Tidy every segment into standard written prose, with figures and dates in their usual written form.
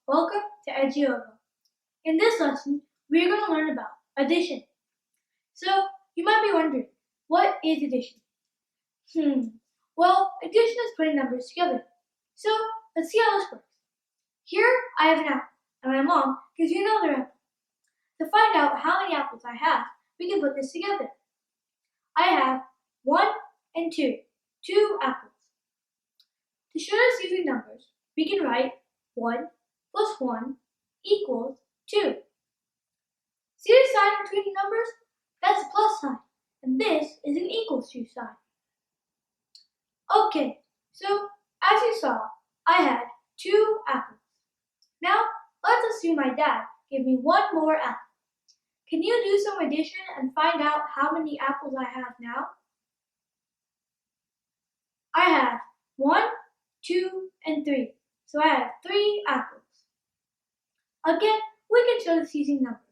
Welcome to eduova. In this lesson, we are going to learn about addition. So, you might be wondering, what is addition? Well, addition is putting numbers together. So, let's see how this works. Here, I have an apple, and my mom gives me another apple. To find out how many apples I have, we can put this together. I have 1 and 2 apples. To show us using numbers, we can write 1 plus 1 equals 2. See the sign between the numbers? That's a plus sign, and this is an equals to sign. Okay, so as you saw, I had 2 apples. Now, let's assume my dad gave me 1 more apple. Can you do some addition and find out how many apples I have now? I have 1, 2, and 3, so I have 3 apples. Again, we can show this using numbers.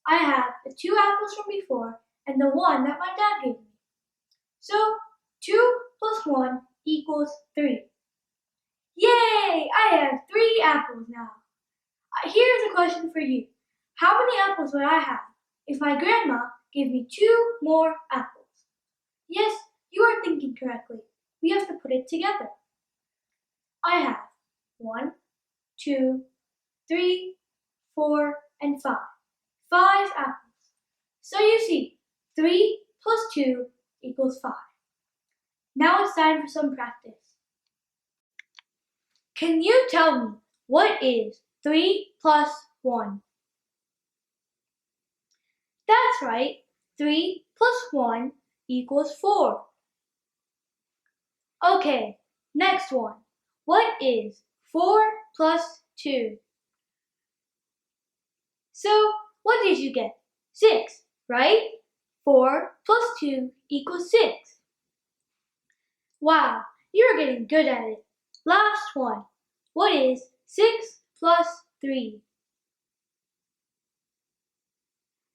I have the 2 apples from before and the 1 that my dad gave me. So 2 plus 1 equals 3. Yay! I have 3 apples now. Here's a question for you. How many apples would I have if my grandma gave me 2 more apples? Yes, you are thinking correctly. We have to put it together. I have 1, 2, 3, 4, and 5. 5 apples. So you see, 3 plus 2 equals 5. Now it's time for some practice. Can you tell me what is 3 plus 1? That's right, 3 plus 1 equals 4. Okay, next one. What is 4 plus 2? So, what did you get? 6, right? 4 plus 2 equals 6. Wow, you're getting good at it. Last one. What is 6 plus 3?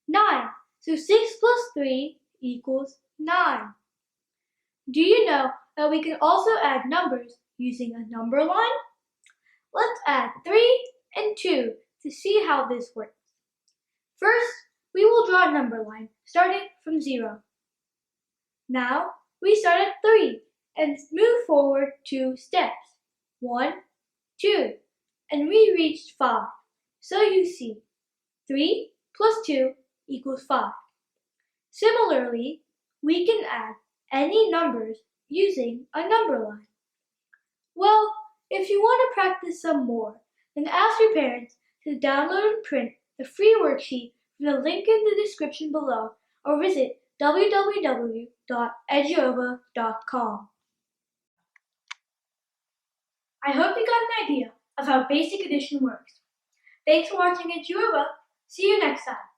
9. So 6 plus 3 equals 9. Do you know that we can also add numbers using a number line? Let's add 3 and 2 to see how this works. First, we will draw a number line starting from 0. Now, we start at 3 and move forward 2 steps. 1, 2, and we reached 5. So you see, 3 plus 2 equals 5. Similarly, we can add any numbers using a number line. Well, if you want to practice some more, then ask your parents to download and print the free worksheet from the link in the description below or visit www.eduova.com. I hope you got an idea of how basic addition works. Thanks for watching Eduova. See you next time.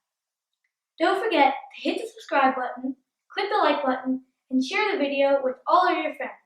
Don't forget to hit the subscribe button, click the like button, and share the video with all of your friends.